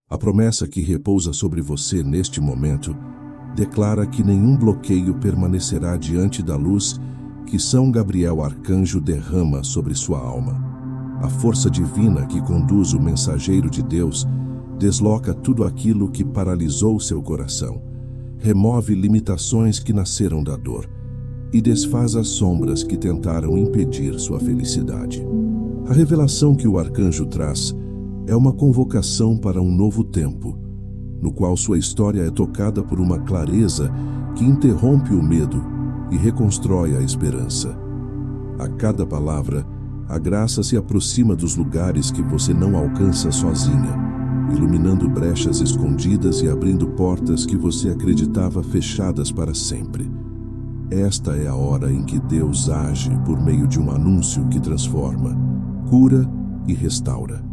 A promessa que repousa sobre você neste momento declara que nenhum bloqueio permanecerá diante da luz que São Gabriel Arcanjo derrama sobre sua alma. A força divina que conduz o mensageiro de Deus desloca tudo aquilo que paralisou seu coração, remove limitações que nasceram da dor e desfaz as sombras que tentaram impedir sua felicidade. A revelação que o arcanjo traz é uma convocação para um novo tempo, no qual sua história é tocada por uma clareza que interrompe o medo e reconstrói a esperança. A cada palavra, a graça se aproxima dos lugares que você não alcança sozinha, iluminando brechas escondidas e abrindo portas que você acreditava fechadas para sempre. Esta é a hora em que Deus age por meio de um anúncio que transforma, cura e restaura.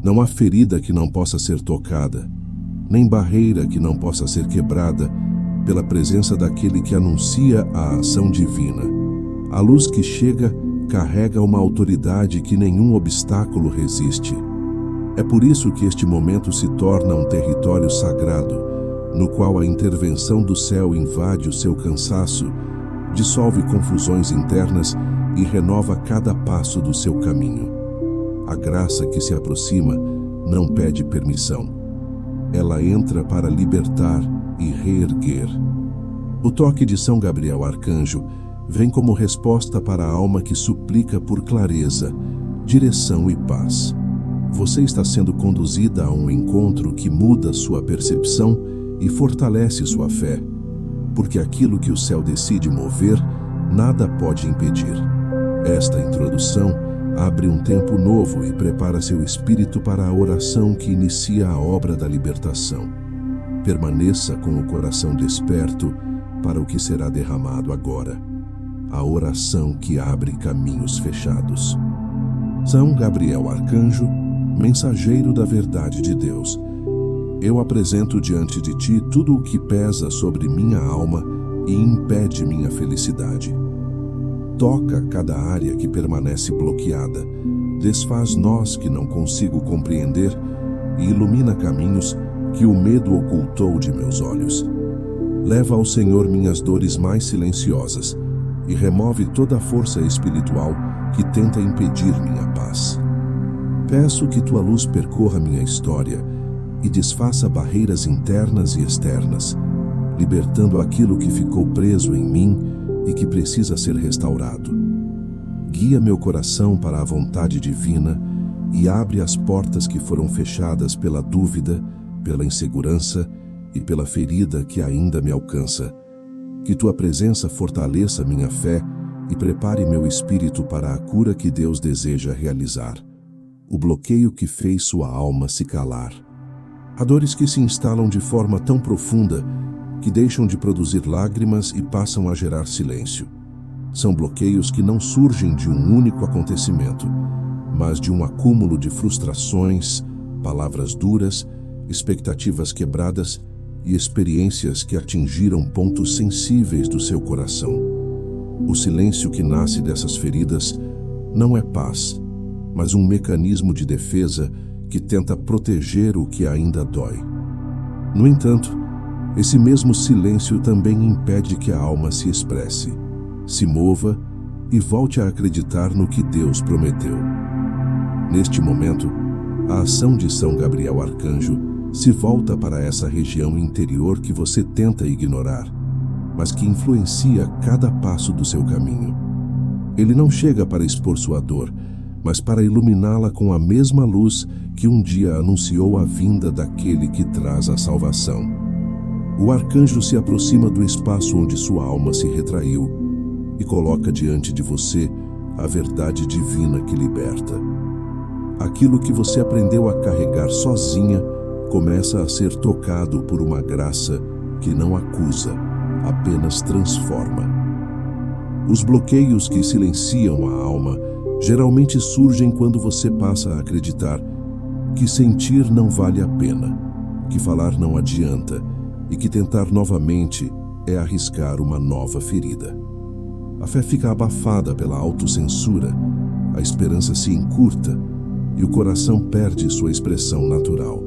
Não há ferida que não possa ser tocada, nem barreira que não possa ser quebrada pela presença daquele que anuncia a ação divina. A luz que chega carrega uma autoridade que nenhum obstáculo resiste. É por isso que este momento se torna um território sagrado, no qual a intervenção do céu invade o seu cansaço, dissolve confusões internas e renova cada passo do seu caminho. A graça que se aproxima não pede permissão. Ela entra para libertar e reerguer. O toque de São Gabriel Arcanjo vem como resposta para a alma que suplica por clareza, direção e paz. Você está sendo conduzida a um encontro que muda sua percepção e fortalece sua fé, porque aquilo que o céu decide mover, nada pode impedir. Esta introdução abre um tempo novo e prepara seu espírito para a oração que inicia a obra da libertação. Permaneça com o coração desperto para o que será derramado agora. A oração que abre caminhos fechados. São Gabriel Arcanjo, mensageiro da verdade de Deus, eu apresento diante de ti tudo o que pesa sobre minha alma e impede minha felicidade. Toca cada área que permanece bloqueada, desfaz nós que não consigo compreender e ilumina caminhos que o medo ocultou de meus olhos. Leva ao Senhor minhas dores mais silenciosas e remove toda a força espiritual que tenta impedir minha paz. Peço que tua luz percorra minha história e desfaça barreiras internas e externas, libertando aquilo que ficou preso em mim e que precisa ser restaurado. Guia meu coração para a vontade divina e abre as portas que foram fechadas pela dúvida, pela insegurança e pela ferida que ainda me alcança. Que tua presença fortaleça minha fé e prepare meu espírito para a cura que Deus deseja realizar. O bloqueio que fez sua alma se calar. Há dores que se instalam de forma tão profunda que deixam de produzir lágrimas e passam a gerar silêncio. São bloqueios que não surgem de um único acontecimento, mas de um acúmulo de frustrações, palavras duras, expectativas quebradas e experiências que atingiram pontos sensíveis do seu coração. O silêncio que nasce dessas feridas não é paz, mas um mecanismo de defesa que tenta proteger o que ainda dói. No entanto, esse mesmo silêncio também impede que a alma se expresse, se mova e volte a acreditar no que Deus prometeu. Neste momento, a ação de São Gabriel Arcanjo se volta para essa região interior que você tenta ignorar, mas que influencia cada passo do seu caminho. Ele não chega para expor sua dor, mas para iluminá-la com a mesma luz que um dia anunciou a vinda daquele que traz a salvação. O arcanjo se aproxima do espaço onde sua alma se retraiu e coloca diante de você a verdade divina que liberta. Aquilo que você aprendeu a carregar sozinha começa a ser tocado por uma graça que não acusa, apenas transforma. Os bloqueios que silenciam a alma geralmente surgem quando você passa a acreditar que sentir não vale a pena, que falar não adianta e que tentar novamente é arriscar uma nova ferida. A fé fica abafada pela autocensura, a esperança se encurta e o coração perde sua expressão natural.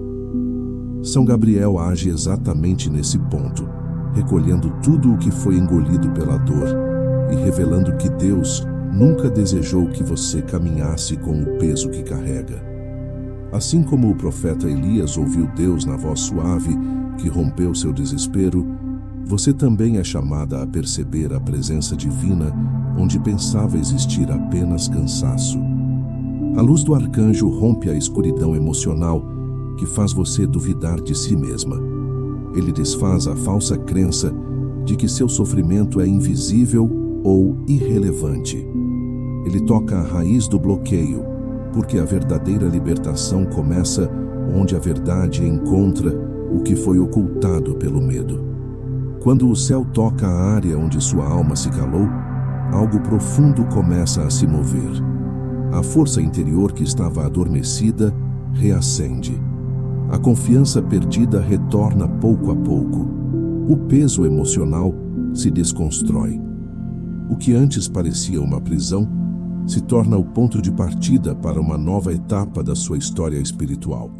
São Gabriel age exatamente nesse ponto, recolhendo tudo o que foi engolido pela dor e revelando que Deus nunca desejou que você caminhasse com o peso que carrega. Assim como o profeta Elias ouviu Deus na voz suave que rompeu seu desespero, você também é chamada a perceber a presença divina onde pensava existir apenas cansaço. A luz do arcanjo rompe a escuridão emocional que faz você duvidar de si mesma. Ele desfaz a falsa crença de que seu sofrimento é invisível ou irrelevante. Ele toca a raiz do bloqueio, porque a verdadeira libertação começa onde a verdade encontra o que foi ocultado pelo medo. Quando o céu toca a área onde sua alma se calou, algo profundo começa a se mover. A força interior que estava adormecida reacende. A confiança perdida retorna pouco a pouco. O peso emocional se desconstrói. O que antes parecia uma prisão se torna o ponto de partida para uma nova etapa da sua história espiritual.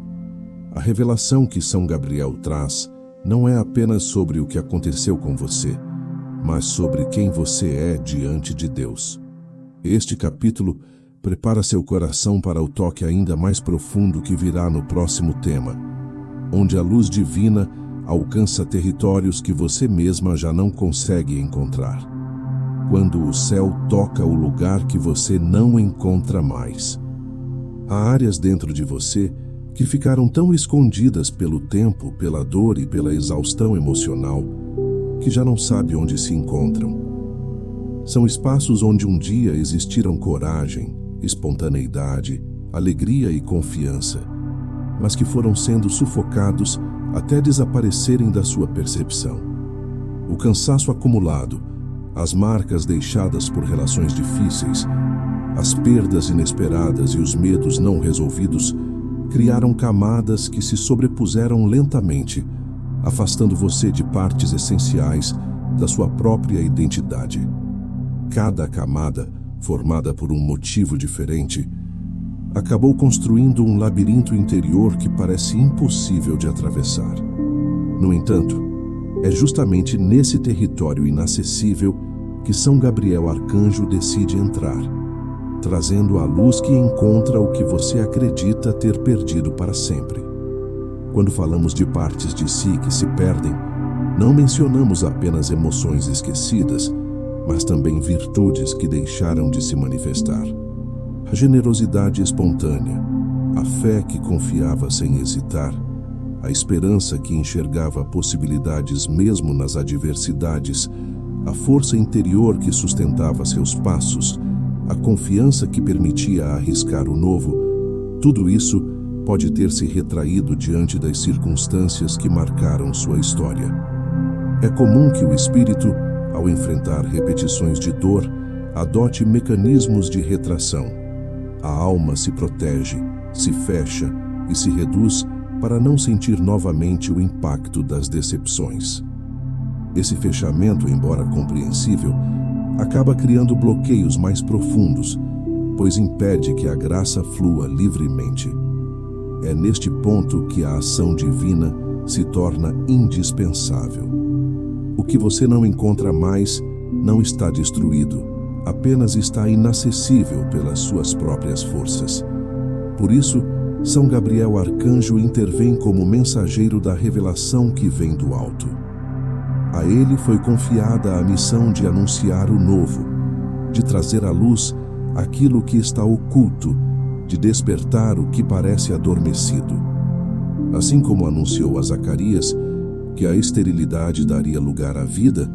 A revelação que São Gabriel traz não é apenas sobre o que aconteceu com você, mas sobre quem você é diante de Deus. Este capítulo prepara seu coração para o toque ainda mais profundo que virá no próximo tema, onde a luz divina alcança territórios que você mesma já não consegue encontrar. Quando o céu toca o lugar que você não encontra mais. Há áreas dentro de você que ficaram tão escondidas pelo tempo, pela dor e pela exaustão emocional, que já não sabe onde se encontram. São espaços onde um dia existiram coragem, espontaneidade, alegria e confiança, mas que foram sendo sufocados até desaparecerem da sua percepção. O cansaço acumulado, as marcas deixadas por relações difíceis, as perdas inesperadas e os medos não resolvidos criaram camadas que se sobrepuseram lentamente, afastando você de partes essenciais da sua própria identidade. Cada camada, formada por um motivo diferente, acabou construindo um labirinto interior que parece impossível de atravessar. No entanto, é justamente nesse território inacessível que São Gabriel Arcanjo decide entrar, trazendo a luz que encontra o que você acredita ter perdido para sempre. Quando falamos de partes de si que se perdem, não mencionamos apenas emoções esquecidas, mas também virtudes que deixaram de se manifestar. A generosidade espontânea, a fé que confiava sem hesitar, a esperança que enxergava possibilidades mesmo nas adversidades, a força interior que sustentava seus passos, a confiança que permitia arriscar o novo, tudo isso pode ter se retraído diante das circunstâncias que marcaram sua história. É comum que o espírito, ao enfrentar repetições de dor, adote mecanismos de retração. A alma se protege, se fecha e se reduz para não sentir novamente o impacto das decepções. Esse fechamento, embora compreensível, acaba criando bloqueios mais profundos, pois impede que a graça flua livremente. É neste ponto que a ação divina se torna indispensável. O que você não encontra mais não está destruído, apenas está inacessível pelas suas próprias forças. Por isso, São Gabriel Arcanjo intervém como mensageiro da revelação que vem do alto. A ele foi confiada a missão de anunciar o novo, de trazer à luz aquilo que está oculto, de despertar o que parece adormecido. Assim como anunciou a Zacarias que a esterilidade daria lugar à vida,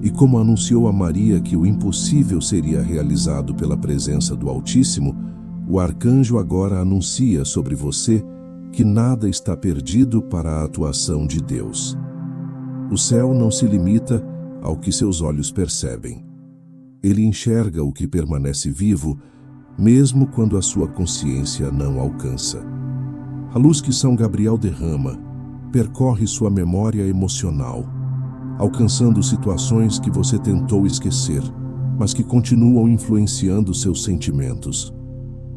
e como anunciou a Maria que o impossível seria realizado pela presença do Altíssimo, o arcanjo agora anuncia sobre você que nada está perdido para a atuação de Deus. O céu não se limita ao que seus olhos percebem. Ele enxerga o que permanece vivo, mesmo quando a sua consciência não alcança. A luz que São Gabriel derrama percorre sua memória emocional, alcançando situações que você tentou esquecer, mas que continuam influenciando seus sentimentos.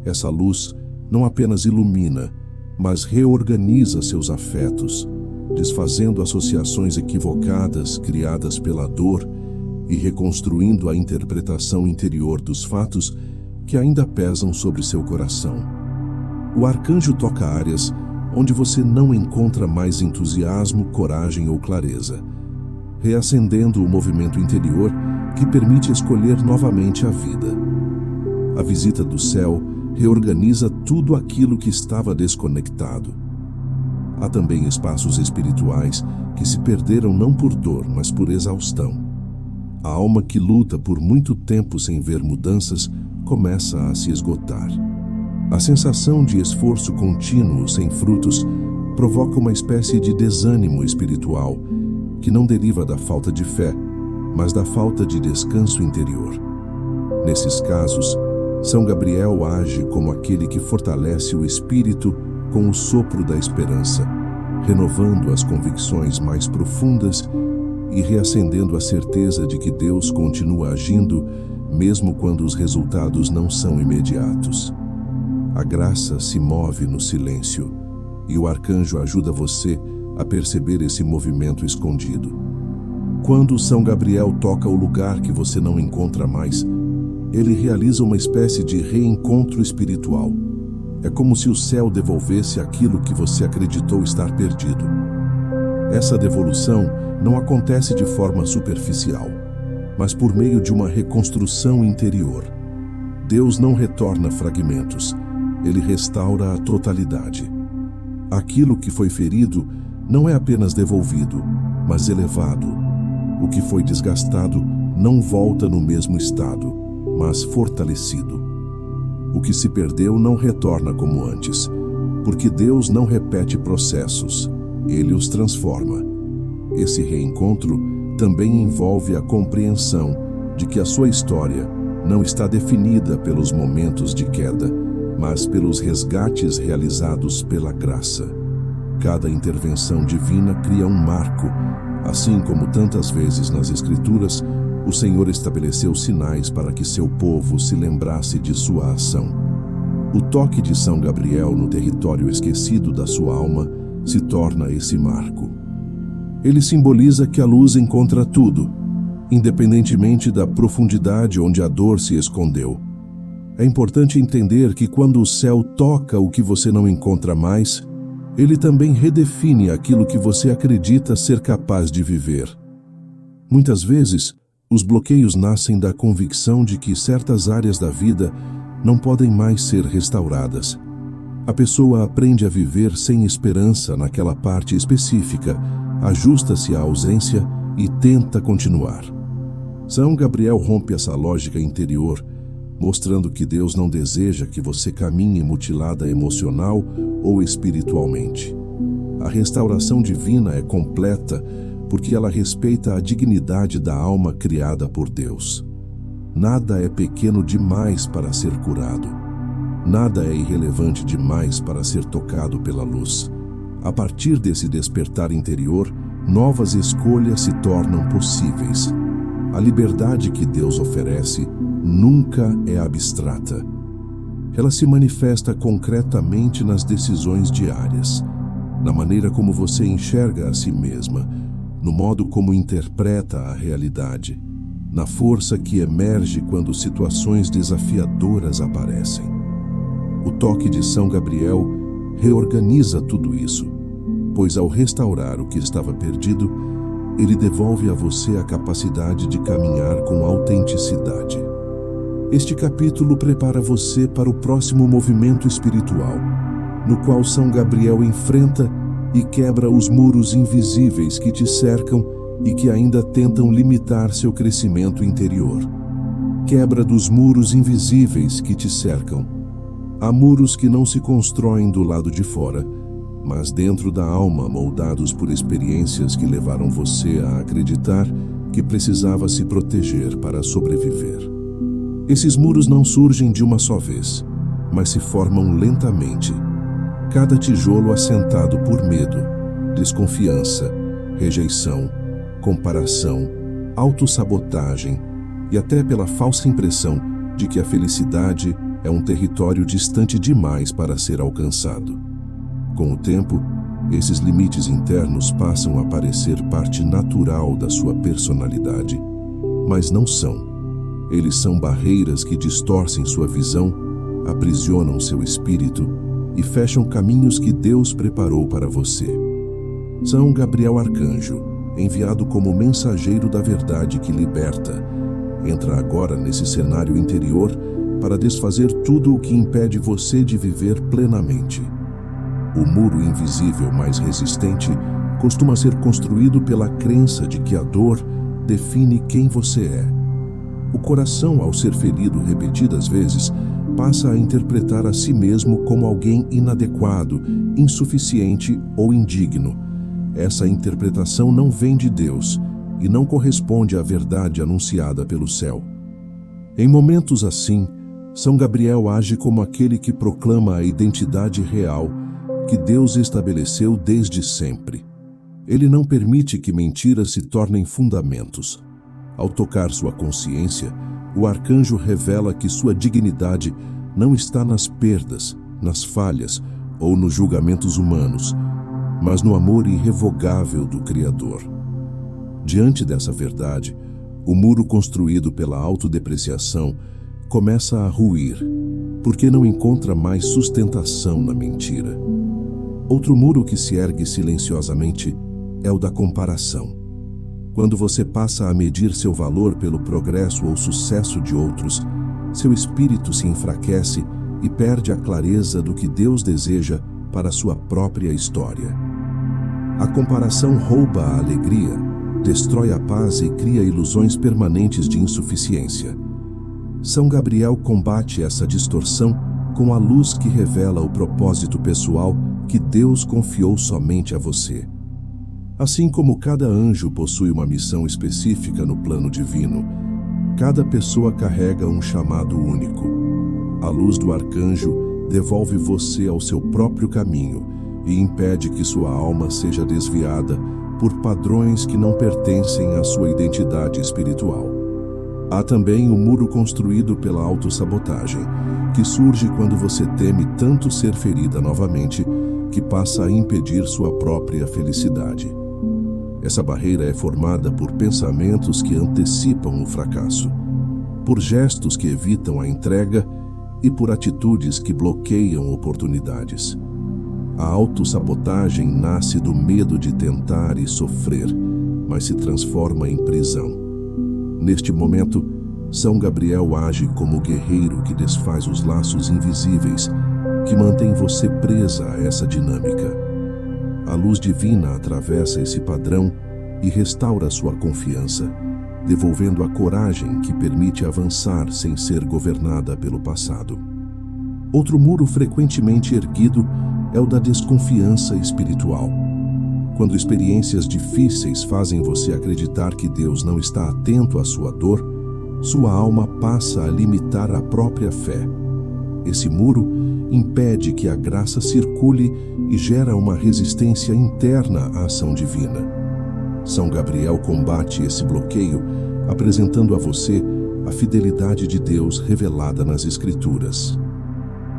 Essa luz não apenas ilumina, mas reorganiza seus afetos, desfazendo associações equivocadas criadas pela dor e reconstruindo a interpretação interior dos fatos que ainda pesam sobre seu coração. O arcanjo toca áreas onde você não encontra mais entusiasmo, coragem ou clareza, reacendendo o movimento interior que permite escolher novamente a vida. A visita do céu reorganiza tudo aquilo que estava desconectado. Há também espaços espirituais que se perderam não por dor, mas por exaustão. A alma que luta por muito tempo sem ver mudanças começa a se esgotar. A sensação de esforço contínuo sem frutos provoca uma espécie de desânimo espiritual que não deriva da falta de fé, mas da falta de descanso interior. Nesses casos, São Gabriel age como aquele que fortalece o espírito com o sopro da esperança, renovando as convicções mais profundas e reacendendo a certeza de que Deus continua agindo, mesmo quando os resultados não são imediatos. A graça se move no silêncio, e o arcanjo ajuda você a perceber esse movimento escondido. Quando São Gabriel toca o lugar que você não encontra mais, ele realiza uma espécie de reencontro espiritual. É como se o céu devolvesse aquilo que você acreditou estar perdido. Essa devolução não acontece de forma superficial, mas por meio de uma reconstrução interior. Deus não retorna fragmentos, ele restaura a totalidade. Aquilo que foi ferido não é apenas devolvido, mas elevado. O que foi desgastado não volta no mesmo estado, mas fortalecido. O que se perdeu não retorna como antes, porque Deus não repete processos, ele os transforma. Esse reencontro também envolve a compreensão de que a sua história não está definida pelos momentos de queda, mas pelos resgates realizados pela graça. Cada intervenção divina cria um marco, assim como tantas vezes nas Escrituras, o Senhor estabeleceu sinais para que seu povo se lembrasse de sua ação. O toque de São Gabriel no território esquecido da sua alma se torna esse marco. Ele simboliza que a luz encontra tudo, independentemente da profundidade onde a dor se escondeu. É importante entender que quando o céu toca o que você não encontra mais, ele também redefine aquilo que você acredita ser capaz de viver. Muitas vezes, os bloqueios nascem da convicção de que certas áreas da vida não podem mais ser restauradas. A pessoa aprende a viver sem esperança naquela parte específica, ajusta-se à ausência e tenta continuar. São Gabriel rompe essa lógica interior, mostrando que Deus não deseja que você caminhe mutilada emocional ou espiritualmente. A restauração divina é completa porque ela respeita a dignidade da alma criada por Deus. Nada é pequeno demais para ser curado. Nada é irrelevante demais para ser tocado pela luz. A partir desse despertar interior, novas escolhas se tornam possíveis. A liberdade que Deus oferece nunca é abstrata. Ela se manifesta concretamente nas decisões diárias, na maneira como você enxerga a si mesma, no modo como interpreta a realidade, na força que emerge quando situações desafiadoras aparecem. O toque de São Gabriel reorganiza tudo isso, pois ao restaurar o que estava perdido, ele devolve a você a capacidade de caminhar com autenticidade. Este capítulo prepara você para o próximo movimento espiritual, no qual São Gabriel enfrenta e quebra os muros invisíveis que te cercam e que ainda tentam limitar seu crescimento interior. Quebra dos muros invisíveis que te cercam. Há muros que não se constroem do lado de fora, mas dentro da alma, moldados por experiências que levaram você a acreditar que precisava se proteger para sobreviver. Esses muros não surgem de uma só vez, mas se formam lentamente. Cada tijolo assentado por medo, desconfiança, rejeição, comparação, autossabotagem e até pela falsa impressão de que a felicidade é um território distante demais para ser alcançado. Com o tempo, Esses limites internos passam a parecer parte natural da sua personalidade, mas não são. Eles são barreiras que distorcem sua visão, aprisionam seu espírito e fecham caminhos que Deus preparou para você. São Gabriel Arcanjo, enviado como mensageiro da verdade que liberta, entra agora nesse cenário interior para desfazer tudo o que impede você de viver plenamente. O muro invisível mais resistente costuma ser construído pela crença de que a dor define quem você é. O coração, ao ser ferido repetidas vezes, passa a interpretar a si mesmo como alguém inadequado, insuficiente ou indigno. Essa interpretação não vem de Deus e não corresponde à verdade anunciada pelo céu. Em momentos assim, São Gabriel age como aquele que proclama a identidade real que Deus estabeleceu desde sempre. Ele não permite que mentiras se tornem fundamentos. Ao tocar sua consciência, o arcanjo revela que sua dignidade não está nas perdas, nas falhas ou nos julgamentos humanos, mas no amor irrevogável do Criador. Diante dessa verdade, o muro construído pela autodepreciação começa a ruir, porque não encontra mais sustentação na mentira. Outro muro que se ergue silenciosamente é o da comparação. Quando você passa a medir seu valor pelo progresso ou sucesso de outros, seu espírito se enfraquece e perde a clareza do que Deus deseja para sua própria história. A comparação rouba a alegria, destrói a paz e cria ilusões permanentes de insuficiência. São Gabriel combate essa distorção com a luz que revela o propósito pessoal que Deus confiou somente a você. Assim como cada anjo possui uma missão específica no plano divino, cada pessoa carrega um chamado único. A luz do arcanjo devolve você ao seu próprio caminho e impede que sua alma seja desviada por padrões que não pertencem à sua identidade espiritual. Há também o muro construído pela autossabotagem, que surge quando você teme tanto ser ferida novamente, que passa a impedir sua própria felicidade. Essa barreira é formada por pensamentos que antecipam o fracasso, por gestos que evitam a entrega e por atitudes que bloqueiam oportunidades. A autossabotagem nasce do medo de tentar e sofrer, mas se transforma em prisão. Neste momento, São Gabriel age como o guerreiro que desfaz os laços invisíveis que mantém você presa a essa dinâmica. A luz divina atravessa esse padrão e restaura sua confiança, devolvendo a coragem que permite avançar sem ser governada pelo passado. Outro muro frequentemente erguido é o da desconfiança espiritual. Quando experiências difíceis fazem você acreditar que Deus não está atento à sua dor, sua alma passa a limitar a própria fé. Esse muro impede que a graça circule e gera uma resistência interna à ação divina. São Gabriel combate esse bloqueio, apresentando a você a fidelidade de Deus revelada nas Escrituras.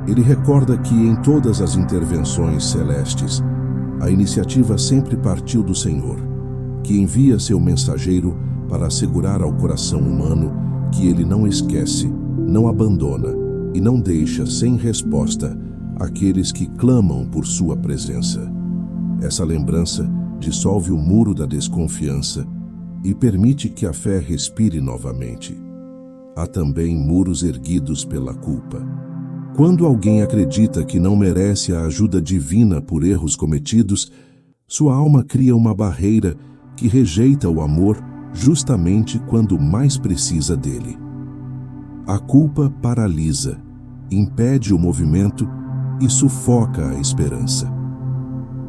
Ele recorda que em todas as intervenções celestes, a iniciativa sempre partiu do Senhor, que envia seu mensageiro para assegurar ao coração humano que ele não esquece, não abandona e não deixa sem resposta aqueles que clamam por sua presença. Essa lembrança dissolve o muro da desconfiança e permite que a fé respire novamente. Há também muros erguidos pela culpa. Quando alguém acredita que não merece a ajuda divina por erros cometidos, sua alma cria uma barreira que rejeita o amor justamente quando mais precisa dele. A culpa paralisa, impede o movimento e sufoca a esperança.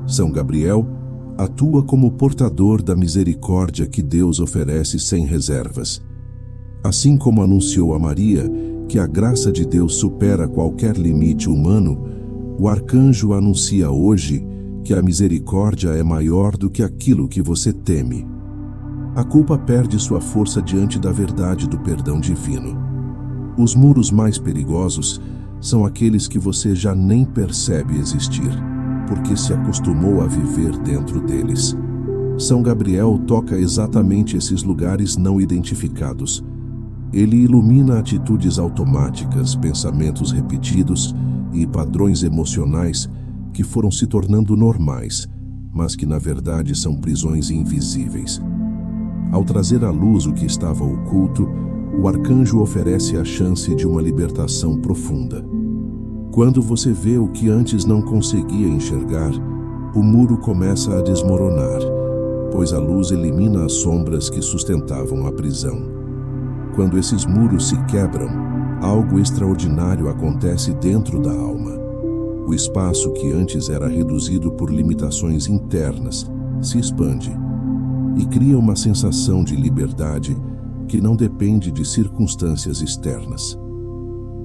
São Gabriel atua como portador da misericórdia que Deus oferece sem reservas. Assim como anunciou a Maria que a graça de Deus supera qualquer limite humano, o arcanjo anuncia hoje que a misericórdia é maior do que aquilo que você teme. A culpa perde sua força diante da verdade do perdão divino. Os muros mais perigosos são aqueles que você já nem percebe existir, porque se acostumou a viver dentro deles. São Gabriel toca exatamente esses lugares não identificados. Ele ilumina atitudes automáticas, pensamentos repetidos e padrões emocionais que foram se tornando normais, mas que na verdade são prisões invisíveis. Ao trazer à luz o que estava oculto, o arcanjo oferece a chance de uma libertação profunda. Quando você vê o que antes não conseguia enxergar, o muro começa a desmoronar, pois a luz elimina as sombras que sustentavam a prisão. Quando esses muros se quebram, algo extraordinário acontece dentro da alma. O espaço que antes era reduzido por limitações internas se expande e cria uma sensação de liberdade que não depende de circunstâncias externas.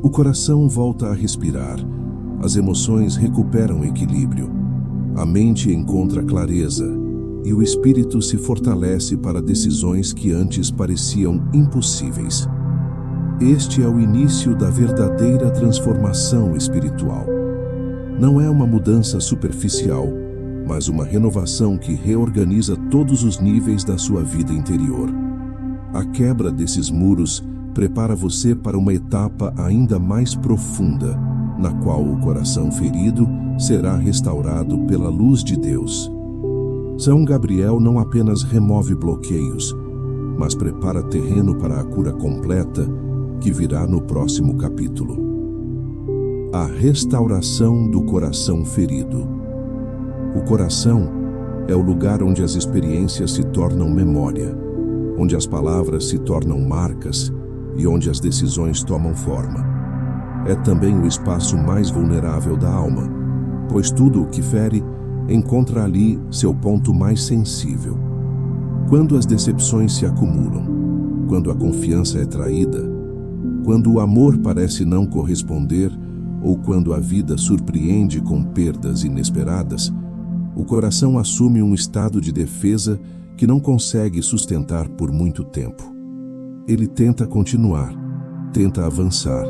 O coração volta a respirar, as emoções recuperam equilíbrio, a mente encontra clareza e o espírito se fortalece para decisões que antes pareciam impossíveis. Este é o início da verdadeira transformação espiritual. Não é uma mudança superficial, mas uma renovação que reorganiza todos os níveis da sua vida interior. A quebra desses muros prepara você para uma etapa ainda mais profunda, na qual o coração ferido será restaurado pela luz de Deus. São Gabriel não apenas remove bloqueios, mas prepara terreno para a cura completa que virá no próximo capítulo. A restauração do coração ferido. O coração é o lugar onde as experiências se tornam memória, onde as palavras se tornam marcas e onde as decisões tomam forma. É também o espaço mais vulnerável da alma, pois tudo o que fere encontra ali seu ponto mais sensível. Quando as decepções se acumulam, quando a confiança é traída, quando o amor parece não corresponder ou quando a vida surpreende com perdas inesperadas, o coração assume um estado de defesa que não consegue sustentar por muito tempo. Ele tenta continuar, tenta avançar,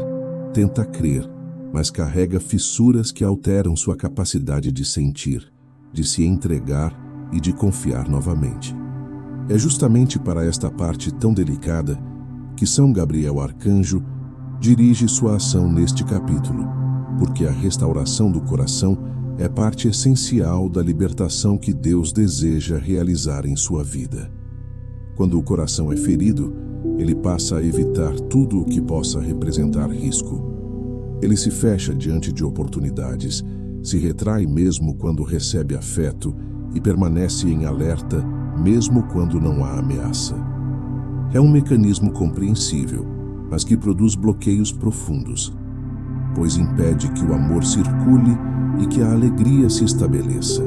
tenta crer, mas carrega fissuras que alteram sua capacidade de sentir, de se entregar e de confiar novamente. É justamente para esta parte tão delicada que São Gabriel Arcanjo dirige sua ação neste capítulo, porque a restauração do coração é parte essencial da libertação que Deus deseja realizar em sua vida. Quando o coração é ferido, ele passa a evitar tudo o que possa representar risco. Ele se fecha diante de oportunidades, se retrai mesmo quando recebe afeto e permanece em alerta mesmo quando não há ameaça. É um mecanismo compreensível, mas que produz bloqueios profundos, pois impede que o amor circule e que a alegria se estabeleça.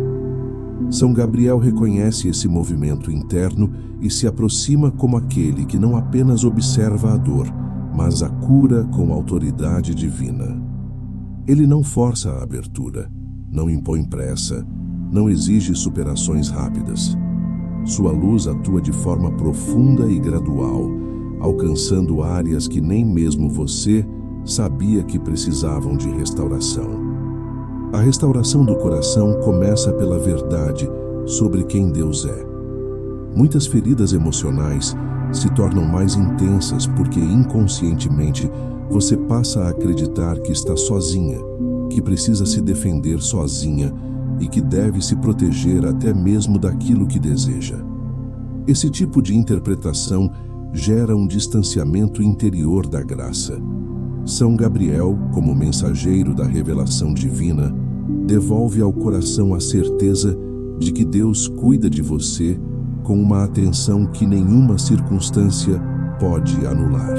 São Gabriel reconhece esse movimento interno e se aproxima como aquele que não apenas observa a dor, mas a cura com autoridade divina. Ele não força a abertura, não impõe pressa, não exige superações rápidas. Sua luz atua de forma profunda e gradual, alcançando áreas que nem mesmo você sabia que precisavam de restauração. A restauração do coração começa pela verdade sobre quem Deus é. Muitas feridas emocionais se tornam mais intensas porque inconscientemente você passa a acreditar que está sozinha, que precisa se defender sozinha e que deve se proteger até mesmo daquilo que deseja. Esse tipo de interpretação gera um distanciamento interior da graça. São Gabriel, como mensageiro da revelação divina, devolve ao coração a certeza de que Deus cuida de você com uma atenção que nenhuma circunstância pode anular.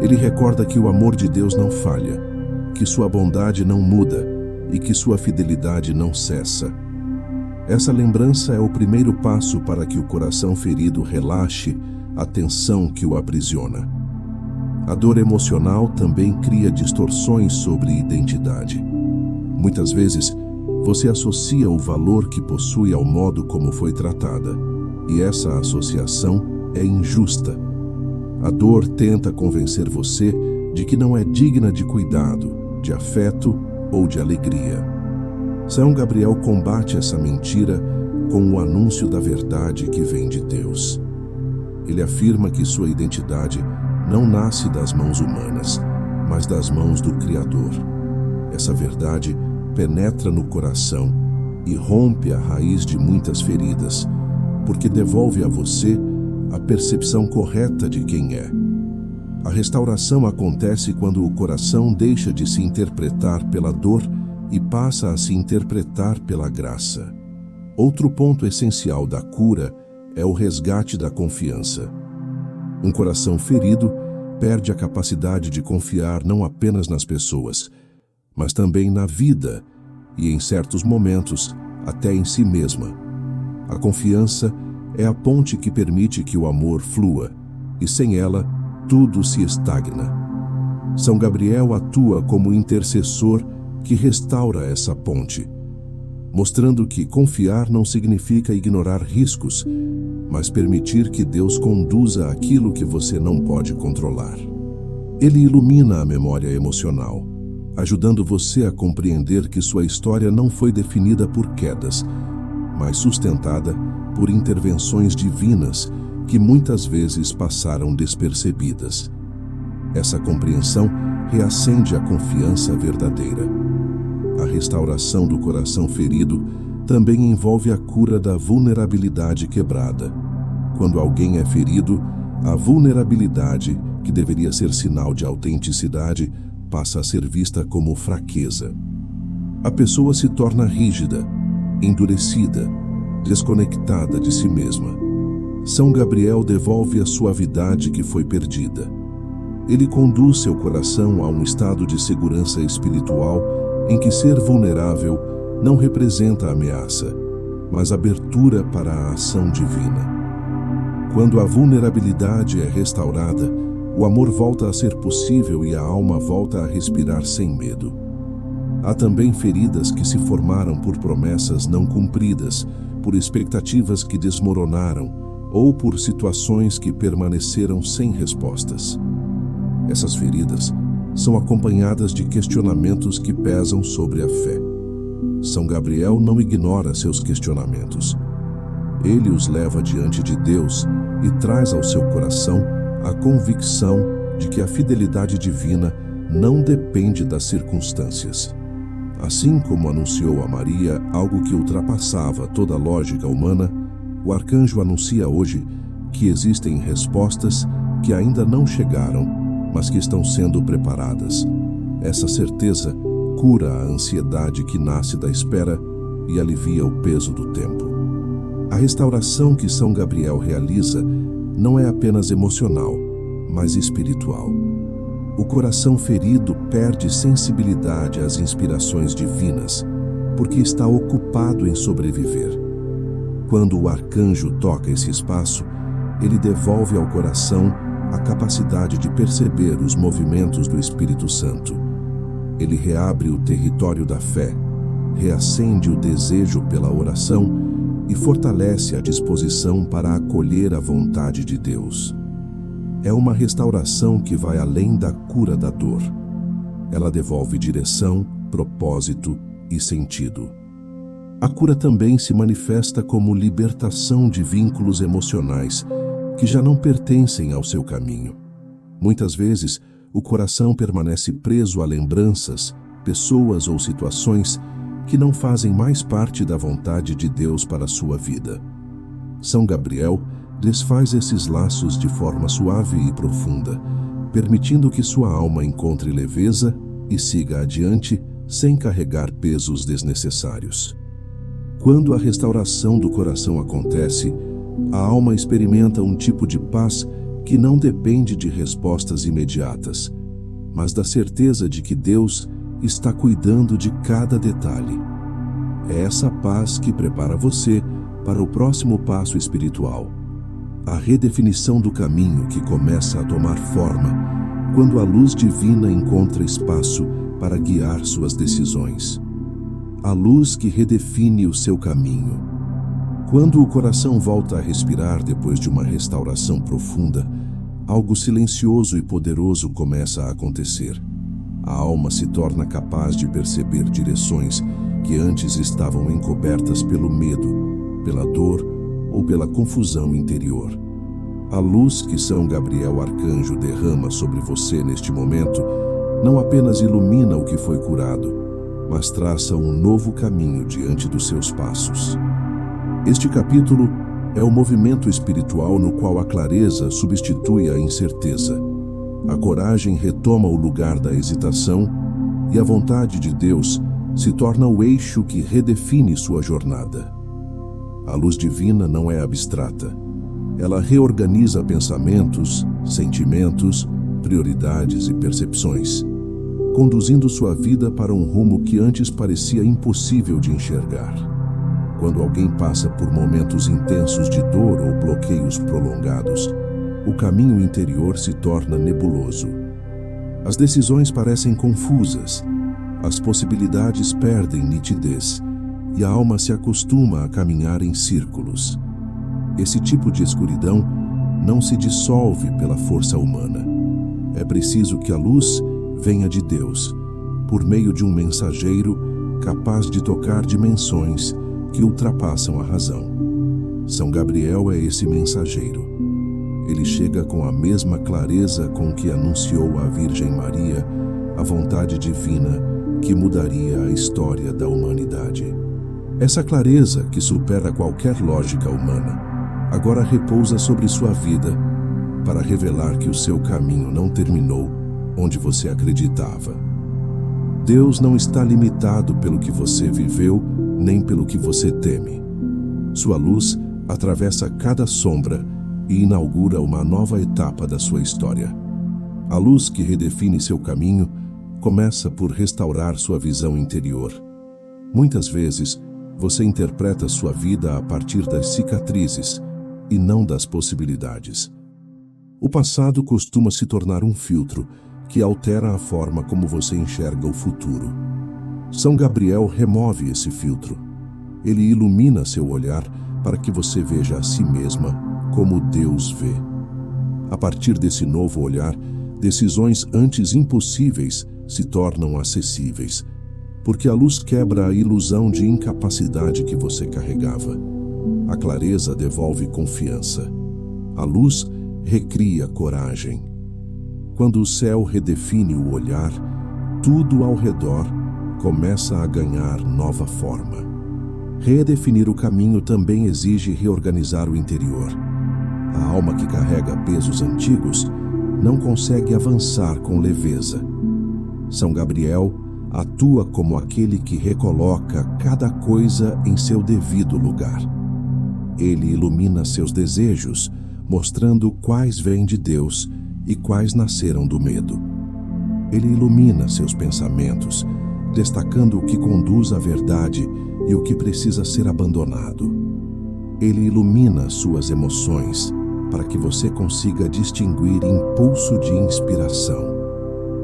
Ele recorda que o amor de Deus não falha, que sua bondade não muda e que sua fidelidade não cessa. Essa lembrança é o primeiro passo para que o coração ferido relaxe a tensão que o aprisiona. A dor emocional também cria distorções sobre identidade. Muitas vezes, você associa o valor que possui ao modo como foi tratada, e essa associação é injusta. A dor tenta convencer você de que não é digna de cuidado, de afeto ou de alegria. São Gabriel combate essa mentira com o anúncio da verdade que vem de Deus. Ele afirma que sua identidade não nasce das mãos humanas, mas das mãos do Criador. Essa verdade penetra no coração e rompe a raiz de muitas feridas, porque devolve a você a percepção correta de quem é. A restauração acontece quando o coração deixa de se interpretar pela dor e passa a se interpretar pela graça. Outro ponto essencial da cura é o resgate da confiança. Um coração ferido perde a capacidade de confiar não apenas nas pessoas, mas também na vida e, em certos momentos, até em si mesma. A confiança é a ponte que permite que o amor flua, e sem ela, tudo se estagna. São Gabriel atua como intercessor que restaura essa ponte, mostrando que confiar não significa ignorar riscos, mas permitir que Deus conduza aquilo que você não pode controlar. Ele ilumina a memória emocional, ajudando você a compreender que sua história não foi definida por quedas, mas sustentada por intervenções divinas que muitas vezes passaram despercebidas. Essa compreensão reacende a confiança verdadeira. A restauração do coração ferido também envolve a cura da vulnerabilidade quebrada. Quando alguém é ferido, a vulnerabilidade, que deveria ser sinal de autenticidade, passa a ser vista como fraqueza. A pessoa se torna rígida, endurecida, desconectada de si mesma. São Gabriel devolve a suavidade que foi perdida. Ele conduz seu coração a um estado de segurança espiritual em que ser vulnerável não representa ameaça, mas abertura para a ação divina. Quando a vulnerabilidade é restaurada, o amor volta a ser possível e a alma volta a respirar sem medo. Há também feridas que se formaram por promessas não cumpridas, por expectativas que desmoronaram, ou por situações que permaneceram sem respostas. Essas feridas são acompanhadas de questionamentos que pesam sobre a fé. São Gabriel não ignora seus questionamentos. Ele os leva diante de Deus e traz ao seu coração a convicção de que a fidelidade divina não depende das circunstâncias. Assim como anunciou a Maria algo que ultrapassava toda a lógica humana, o arcanjo anuncia hoje que existem respostas que ainda não chegaram, mas que estão sendo preparadas. Essa certeza cura a ansiedade que nasce da espera e alivia o peso do tempo. A restauração que São Gabriel realiza não é apenas emocional, mas espiritual. O coração ferido perde sensibilidade às inspirações divinas, porque está ocupado em sobreviver. Quando o arcanjo toca esse espaço, ele devolve ao coração a capacidade de perceber os movimentos do Espírito Santo. Ele reabre o território da fé, reacende o desejo pela oração e fortalece a disposição para acolher a vontade de Deus. É uma restauração que vai além da cura da dor. Ela devolve direção, propósito e sentido. A cura também se manifesta como libertação de vínculos emocionais que já não pertencem ao seu caminho. Muitas vezes, o coração permanece preso a lembranças, pessoas ou situações que não fazem mais parte da vontade de Deus para a sua vida. São Gabriel desfaz esses laços de forma suave e profunda, permitindo que sua alma encontre leveza e siga adiante sem carregar pesos desnecessários. Quando a restauração do coração acontece, a alma experimenta um tipo de paz que não depende de respostas imediatas, mas da certeza de que Deus está cuidando de cada detalhe. É essa paz que prepara você para o próximo passo espiritual, a redefinição do caminho que começa a tomar forma quando a luz divina encontra espaço para guiar suas decisões. A luz que redefine o seu caminho. Quando o coração volta a respirar depois de uma restauração profunda, algo silencioso e poderoso começa a acontecer. A alma se torna capaz de perceber direções que antes estavam encobertas pelo medo, pela dor ou pela confusão interior. A luz que São Gabriel Arcanjo derrama sobre você neste momento não apenas ilumina o que foi curado, mas traça um novo caminho diante dos seus passos. Este capítulo é o movimento espiritual no qual a clareza substitui a incerteza. A coragem retoma o lugar da hesitação e a vontade de Deus se torna o eixo que redefine sua jornada. A luz divina não é abstrata. Ela reorganiza pensamentos, sentimentos, prioridades e percepções, conduzindo sua vida para um rumo que antes parecia impossível de enxergar. Quando alguém passa por momentos intensos de dor ou bloqueios prolongados, o caminho interior se torna nebuloso. As decisões parecem confusas, as possibilidades perdem nitidez e a alma se acostuma a caminhar em círculos. Esse tipo de escuridão não se dissolve pela força humana. É preciso que a luz venha de Deus, por meio de um mensageiro capaz de tocar dimensões que ultrapassam a razão. São Gabriel é esse mensageiro. Ele chega com a mesma clareza com que anunciou à Virgem Maria a vontade divina que mudaria a história da humanidade. Essa clareza, que supera qualquer lógica humana, agora repousa sobre sua vida para revelar que o seu caminho não terminou onde você acreditava. Deus não está limitado pelo que você viveu, nem pelo que você teme. Sua luz atravessa cada sombra e inaugura uma nova etapa da sua história. A luz que redefine seu caminho começa por restaurar sua visão interior. Muitas vezes, você interpreta sua vida a partir das cicatrizes e não das possibilidades. O passado costuma se tornar um filtro que altera a forma como você enxerga o futuro. São Gabriel remove esse filtro. Ele ilumina seu olhar para que você veja a si mesma como Deus vê. A partir desse novo olhar, decisões antes impossíveis se tornam acessíveis, porque a luz quebra a ilusão de incapacidade que você carregava. A clareza devolve confiança. A luz recria coragem. Quando o céu redefine o olhar, tudo ao redor começa a ganhar nova forma. Redefinir o caminho também exige reorganizar o interior. A alma que carrega pesos antigos não consegue avançar com leveza. São Gabriel atua como aquele que recoloca cada coisa em seu devido lugar. Ele ilumina seus desejos, mostrando quais vêm de Deus e quais nasceram do medo. Ele ilumina seus pensamentos, destacando o que conduz à verdade e o que precisa ser abandonado. Ele ilumina suas emoções, para que você consiga distinguir impulso de inspiração.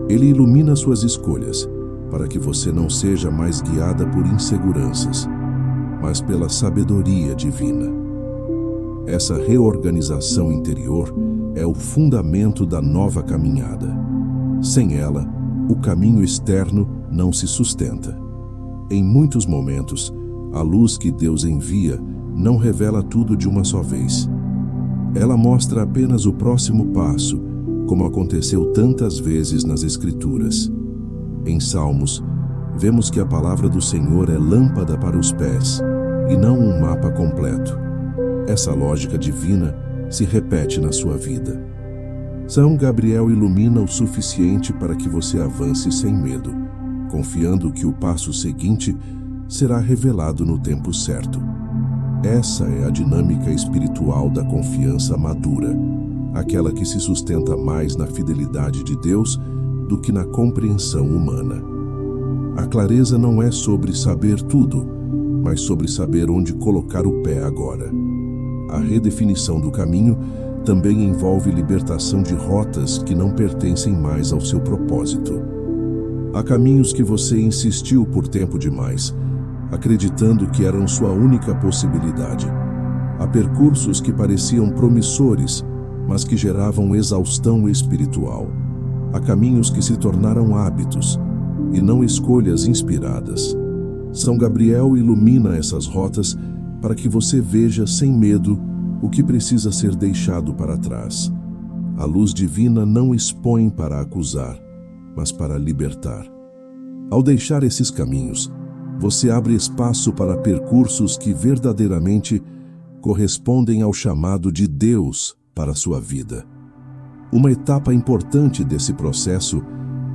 Ele ilumina suas escolhas, para que você não seja mais guiada por inseguranças, mas pela sabedoria divina. Essa reorganização interior é o fundamento da nova caminhada. Sem ela, o caminho externo não se sustenta. Em muitos momentos, a luz que Deus envia não revela tudo de uma só vez. Ela mostra apenas o próximo passo, como aconteceu tantas vezes nas Escrituras. Em Salmos, vemos que a palavra do Senhor é lâmpada para os pés, e não um mapa completo. Essa lógica divina se repete na sua vida. São Gabriel ilumina o suficiente para que você avance sem medo, confiando que o passo seguinte será revelado no tempo certo. Essa é a dinâmica espiritual da confiança madura, aquela que se sustenta mais na fidelidade de Deus do que na compreensão humana. A clareza não é sobre saber tudo, mas sobre saber onde colocar o pé agora. A redefinição do caminho também envolve libertação de rotas que não pertencem mais ao seu propósito. Há caminhos que você insistiu por tempo demais, acreditando que eram sua única possibilidade. Há percursos que pareciam promissores, mas que geravam exaustão espiritual. Há caminhos que se tornaram hábitos, e não escolhas inspiradas. São Gabriel ilumina essas rotas para que você veja sem medo o que precisa ser deixado para trás. A luz divina não expõe para acusar, mas para libertar. Ao deixar esses caminhos, você abre espaço para percursos que verdadeiramente correspondem ao chamado de Deus para a sua vida. Uma etapa importante desse processo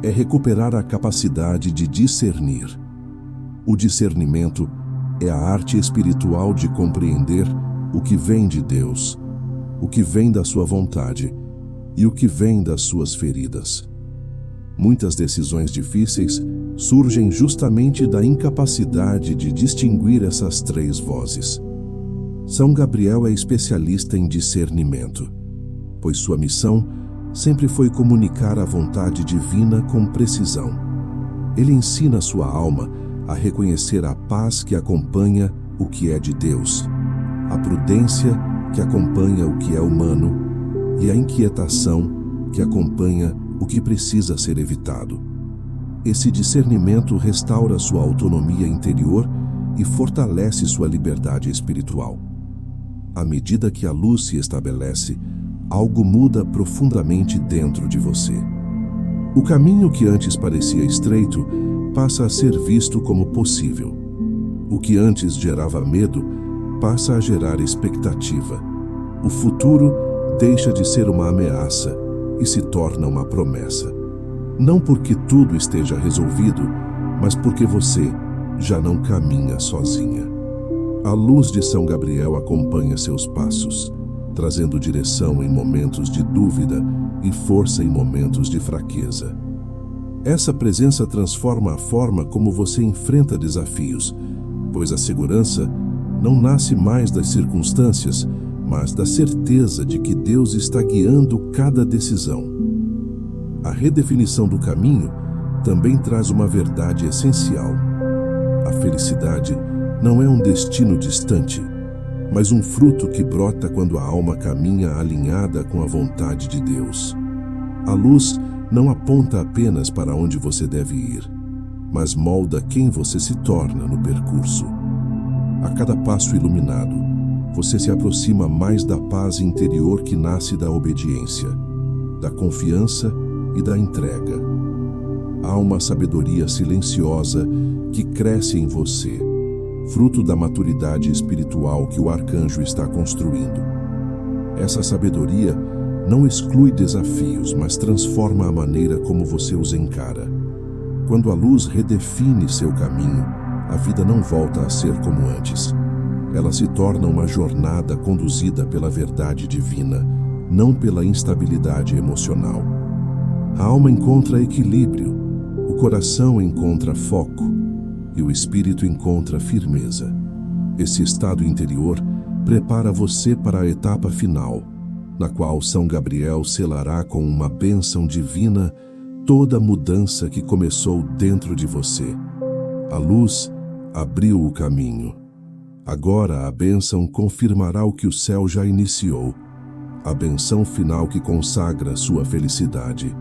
é recuperar a capacidade de discernir. O discernimento é a arte espiritual de compreender o que vem de Deus, o que vem da sua vontade e o que vem das suas feridas. Muitas decisões difíceis surgem justamente da incapacidade de distinguir essas três vozes. São Gabriel é especialista em discernimento, pois sua missão sempre foi comunicar a vontade divina com precisão. Ele ensina sua alma a reconhecer a paz que acompanha o que é de Deus, a prudência que acompanha o que é humano e a inquietação que acompanha o que precisa ser evitado. Esse discernimento restaura sua autonomia interior e fortalece sua liberdade espiritual. À medida que a luz se estabelece, algo muda profundamente dentro de você. O caminho que antes parecia estreito passa a ser visto como possível. O que antes gerava medo passa a gerar expectativa. O futuro deixa de ser uma ameaça e se torna uma promessa. Não porque tudo esteja resolvido, mas porque você já não caminha sozinha. A luz de São Gabriel acompanha seus passos, trazendo direção em momentos de dúvida e força em momentos de fraqueza. Essa presença transforma a forma como você enfrenta desafios, pois a segurança não nasce mais das circunstâncias, mas da certeza de que Deus está guiando cada decisão. A redefinição do caminho também traz uma verdade essencial. A felicidade não é um destino distante, mas um fruto que brota quando a alma caminha alinhada com a vontade de Deus. A luz não aponta apenas para onde você deve ir, mas molda quem você se torna no percurso. A cada passo iluminado, você se aproxima mais da paz interior que nasce da obediência, da confiança e da entrega. Há uma sabedoria silenciosa que cresce em você, fruto da maturidade espiritual que o arcanjo está construindo. Essa sabedoria não exclui desafios, mas transforma a maneira como você os encara. Quando a luz redefine seu caminho, a vida não volta a ser como antes. Ela se torna uma jornada conduzida pela verdade divina, não pela instabilidade emocional. A alma encontra equilíbrio, o coração encontra foco e o espírito encontra firmeza. Esse estado interior prepara você para a etapa final, na qual São Gabriel selará com uma bênção divina toda a mudança que começou dentro de você. A luz abriu o caminho. Agora a bênção confirmará o que o céu já iniciou, a bênção final que consagra sua felicidade.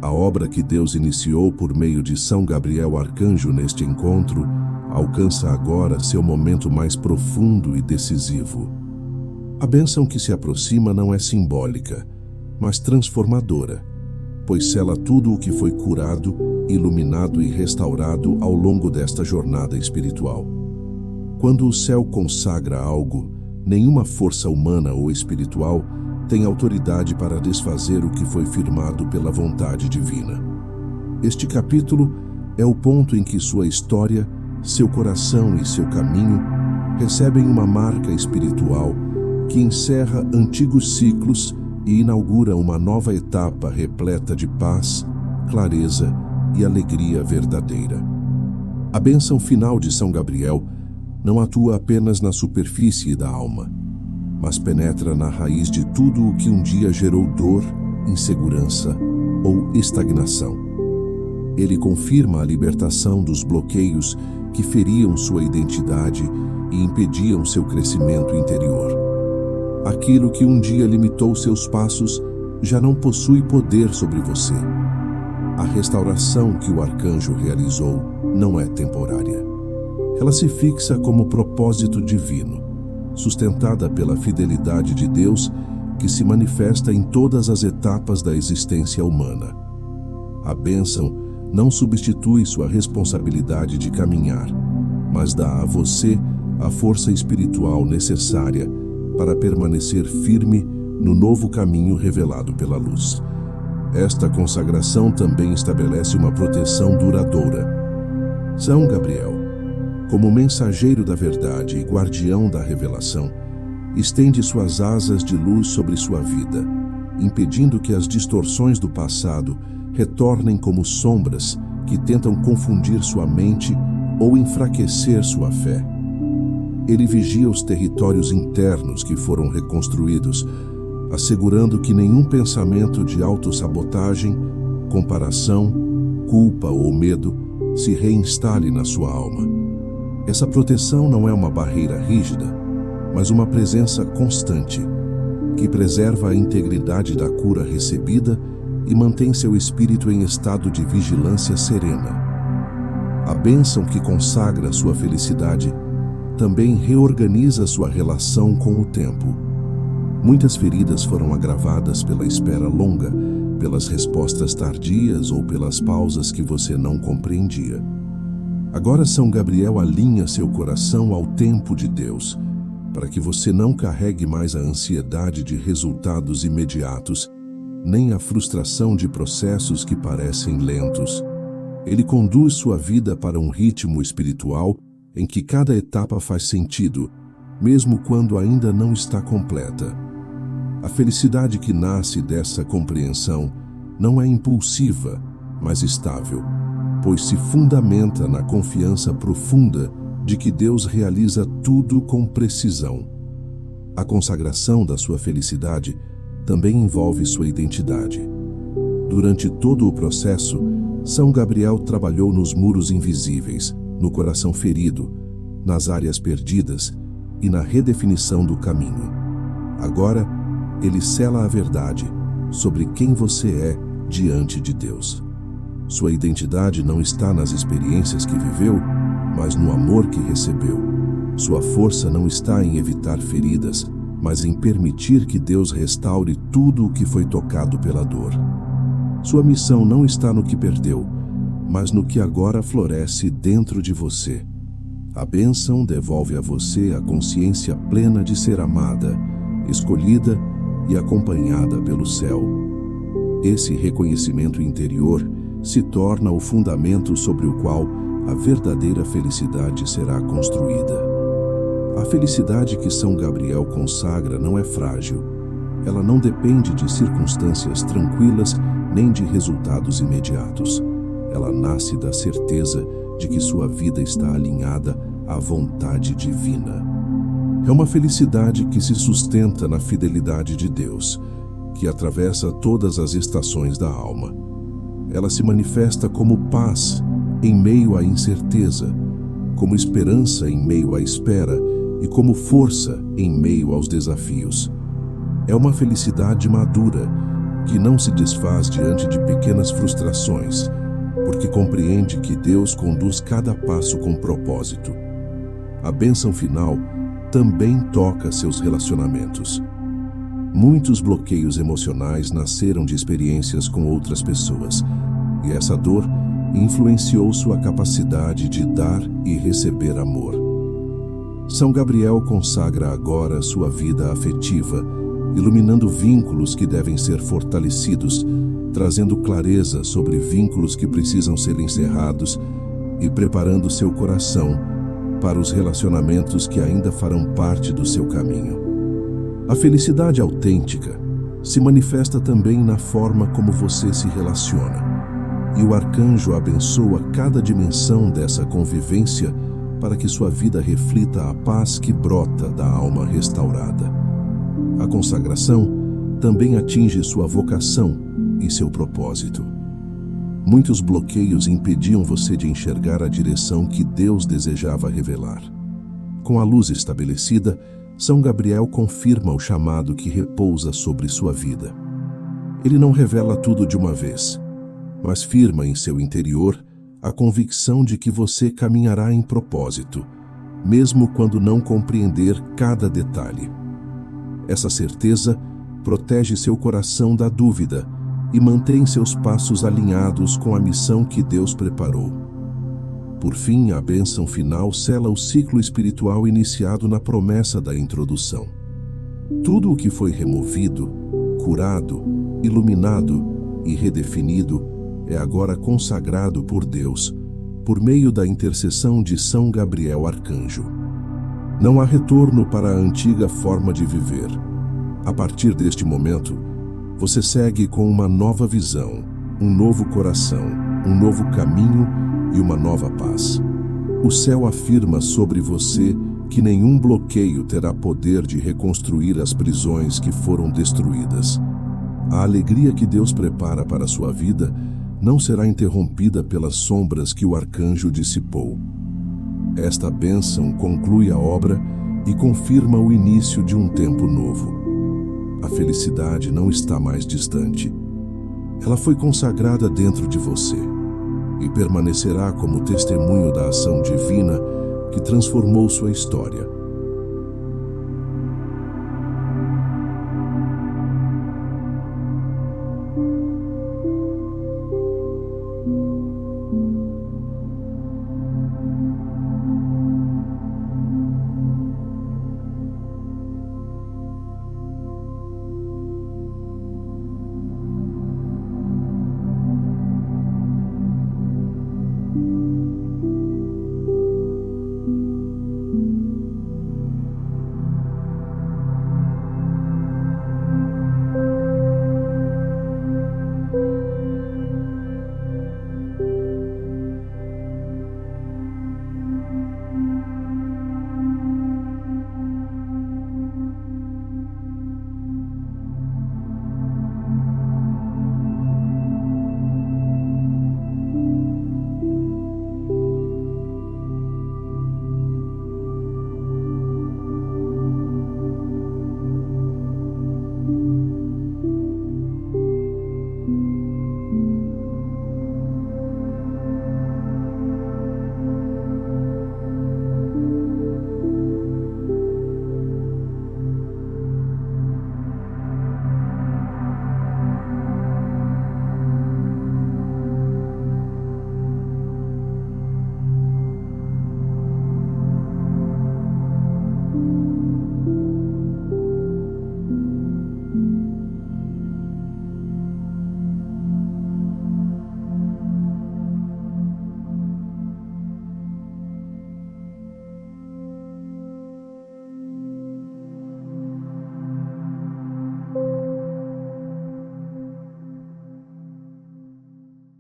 A obra que Deus iniciou por meio de São Gabriel Arcanjo neste encontro alcança agora seu momento mais profundo e decisivo. A bênção que se aproxima não é simbólica, mas transformadora, pois sela tudo o que foi curado, iluminado e restaurado ao longo desta jornada espiritual. Quando o céu consagra algo, nenhuma força humana ou espiritual tem autoridade para desfazer o que foi firmado pela vontade divina. Este capítulo é o ponto em que sua história, seu coração e seu caminho recebem uma marca espiritual que encerra antigos ciclos e inaugura uma nova etapa repleta de paz, clareza e alegria verdadeira. A bênção final de São Gabriel não atua apenas na superfície da alma, mas penetra na raiz de tudo o que um dia gerou dor, insegurança ou estagnação. Ele confirma a libertação dos bloqueios que feriam sua identidade e impediam seu crescimento interior. Aquilo que um dia limitou seus passos já não possui poder sobre você. A restauração que o arcanjo realizou não é temporária. Ela se fixa como propósito divino, sustentada pela fidelidade de Deus que se manifesta em todas as etapas da existência humana. A bênção não substitui sua responsabilidade de caminhar, mas dá a você a força espiritual necessária para permanecer firme no novo caminho revelado pela luz. Esta consagração também estabelece uma proteção duradoura. São Gabriel, como mensageiro da verdade e guardião da revelação, estende suas asas de luz sobre sua vida, impedindo que as distorções do passado retornem como sombras que tentam confundir sua mente ou enfraquecer sua fé. Ele vigia os territórios internos que foram reconstruídos, assegurando que nenhum pensamento de autossabotagem, comparação, culpa ou medo se reinstale na sua alma. Essa proteção não é uma barreira rígida, mas uma presença constante, que preserva a integridade da cura recebida e mantém seu espírito em estado de vigilância serena. A bênção que consagra sua felicidade também reorganiza sua relação com o tempo. Muitas feridas foram agravadas pela espera longa, pelas respostas tardias ou pelas pausas que você não compreendia. Agora São Gabriel alinha seu coração ao tempo de Deus, para que você não carregue mais a ansiedade de resultados imediatos, nem a frustração de processos que parecem lentos. Ele conduz sua vida para um ritmo espiritual em que cada etapa faz sentido, mesmo quando ainda não está completa. A felicidade que nasce dessa compreensão não é impulsiva, mas estável, pois se fundamenta na confiança profunda de que Deus realiza tudo com precisão. A consagração da sua felicidade também envolve sua identidade. Durante todo o processo, São Gabriel trabalhou nos muros invisíveis, no coração ferido, nas áreas perdidas e na redefinição do caminho. Agora, ele sela a verdade sobre quem você é diante de Deus. Sua identidade não está nas experiências que viveu, mas no amor que recebeu. Sua força não está em evitar feridas, mas em permitir que Deus restaure tudo o que foi tocado pela dor. Sua missão não está no que perdeu, mas no que agora floresce dentro de você. A bênção devolve a você a consciência plena de ser amada, escolhida e acompanhada pelo céu. Esse reconhecimento interior se torna o fundamento sobre o qual a verdadeira felicidade será construída. A felicidade que São Gabriel consagra não é frágil. Ela não depende de circunstâncias tranquilas nem de resultados imediatos. Ela nasce da certeza de que sua vida está alinhada à vontade divina. É uma felicidade que se sustenta na fidelidade de Deus, que atravessa todas as estações da alma. Ela se manifesta como paz em meio à incerteza, como esperança em meio à espera e como força em meio aos desafios. É uma felicidade madura, que não se desfaz diante de pequenas frustrações, porque compreende que Deus conduz cada passo com propósito. A bênção final também toca seus relacionamentos. Muitos bloqueios emocionais nasceram de experiências com outras pessoas, e essa dor influenciou sua capacidade de dar e receber amor. São Gabriel consagra agora sua vida afetiva, iluminando vínculos que devem ser fortalecidos, trazendo clareza sobre vínculos que precisam ser encerrados e preparando seu coração para os relacionamentos que ainda farão parte do seu caminho. A felicidade autêntica se manifesta também na forma como você se relaciona, e o arcanjo abençoa cada dimensão dessa convivência para que sua vida reflita a paz que brota da alma restaurada. A consagração também atinge sua vocação e seu propósito. Muitos bloqueios impediam você de enxergar a direção que Deus desejava revelar. Com a luz estabelecida, São Gabriel confirma o chamado que repousa sobre sua vida. Ele não revela tudo de uma vez, mas firma em seu interior a convicção de que você caminhará em propósito, mesmo quando não compreender cada detalhe. Essa certeza protege seu coração da dúvida e mantém seus passos alinhados com a missão que Deus preparou. Por fim, a bênção final sela o ciclo espiritual iniciado na promessa da introdução. Tudo o que foi removido, curado, iluminado e redefinido é agora consagrado por Deus, por meio da intercessão de São Gabriel Arcanjo. Não há retorno para a antiga forma de viver. A partir deste momento, você segue com uma nova visão, um novo coração, um novo caminho e uma nova paz. O céu afirma sobre você que nenhum bloqueio terá poder de reconstruir as prisões que foram destruídas. A alegria que Deus prepara para a sua vida não será interrompida pelas sombras que o arcanjo dissipou. Esta bênção conclui a obra e confirma o início de um tempo novo. A felicidade não está mais distante. Ela foi consagrada dentro de você e permanecerá como testemunho da ação divina que transformou sua história.